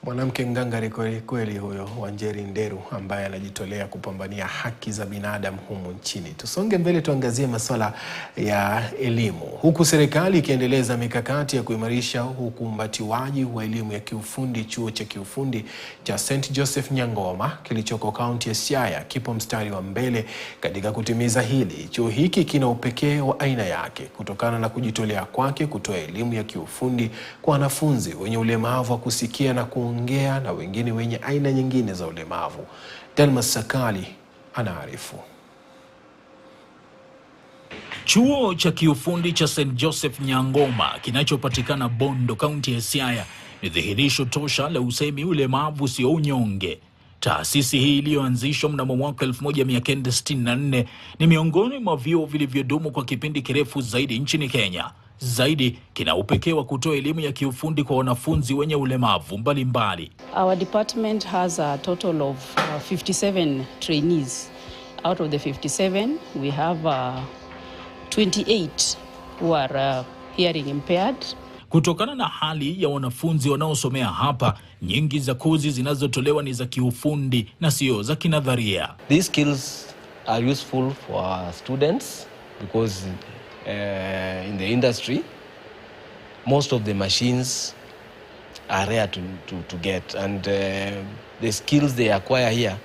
Mwanamke ngangari kweli huyo, Wanjeri Nderu, ambaye anajitolea kupambania haki za binadamu humu nchini. Tusonge mbele, tuangazie masuala ya elimu. Huku serikali ikiendeleza mikakati ya kuimarisha ukumbatiwaji wa elimu ya kiufundi, chuo cha kiufundi cha St. Joseph Nyangoma kilichoko kaunti ya Siaya kipo mstari wa mbele katika kutimiza hili. Chuo hiki kina upekee wa aina yake kutokana na kujitolea kwake kutoa elimu ya kiufundi kwa wanafunzi wenye ulemavu wa kusikia na kuongea na wengine wenye aina nyingine za ulemavu. Delmas Sakali anaarifu. Chuo cha kiufundi cha St. Joseph Nyangoma kinachopatikana Bondo, kaunti ya Siaya ni dhihirisho tosha la usemi ulemavu sio unyonge. Taasisi hii iliyoanzishwa mnamo mwaka 1964 ni miongoni mwa vyuo vilivyodumu kwa kipindi kirefu zaidi nchini Kenya. Zaidi kina upekee wa kutoa elimu ya kiufundi kwa wanafunzi wenye ulemavu mbalimbali. Our department has a total of 57 trainees. Out of the 57, we have 28 who are hearing impaired. Kutokana na hali ya wanafunzi wanaosomea hapa, nyingi za kozi zinazotolewa ni za kiufundi na sio za kinadharia. These skills are useful for students because in the industry, most of the machines are rare to get, and the skills they acquire here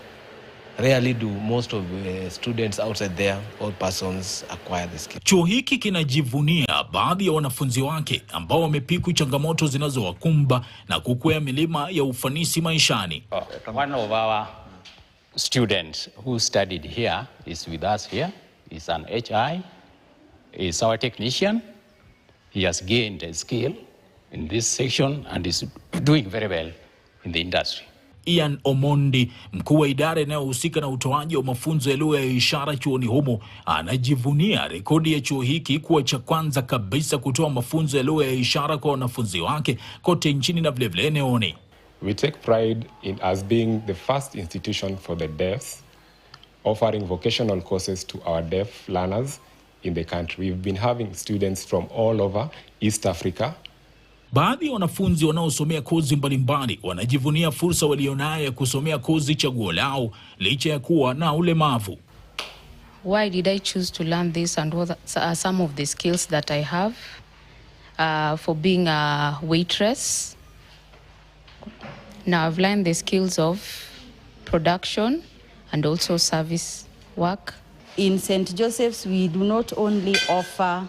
rarely do most of the students outside there or persons acquire the skills. Chuo hiki kinajivunia baadhi ya wanafunzi wake ambao wamepiku changamoto zinazowakumba na kukwea milima ya ufanisi maishani. One of our students who studied here is with us here. He's an HI. Is our technician. He has gained a skill in this section and is doing very well in the industry. Ian Omondi, mkuu wa idara inayohusika na utoaji wa mafunzo ya lugha ya ishara chuoni humo, anajivunia rekodi ya chuo hiki kuwa cha kwanza kabisa kutoa mafunzo ya lugha ya ishara kwa wanafunzi wake kote nchini na vilevile eneoni. We take pride in as being the first institution for the deaf, offering vocational courses to our deaf learners in the country. We've been having students from all over East Africa. Baadhi ya wanafunzi wanaosomea kozi mbalimbali wanajivunia fursa walionayo ya kusomea kozi chaguo lao licha ya kuwa na ulemavu. Why did I choose to learn this, and what are some of the skills that I have for being a waitress? Now I've learned the skills of production and also service work. In St. Joseph's, we do not only offer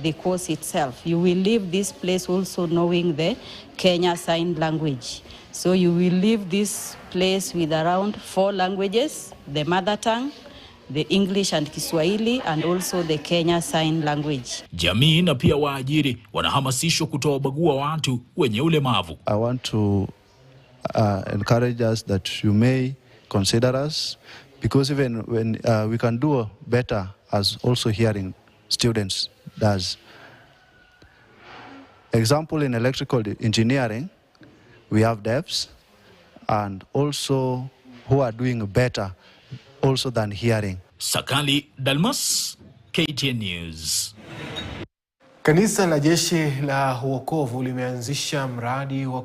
the course itself. You will leave this place also knowing the Kenya Sign Language. So you will leave this place with around 4 languages: the mother tongue, the English and Kiswahili, and also the Kenya Sign Language. Jamii na pia waajiri wanahamasishwa kutowabagua watu wenye ulemavu. I want to encourage us that you may consider us, because even when we can do better as also hearing students does. Example, in electrical engineering, we have devs and also who are doing better also than hearing. Sakali, Delmas, KTN News. Kanisa la Jeshi la Wokovu limeanzisha mradi wa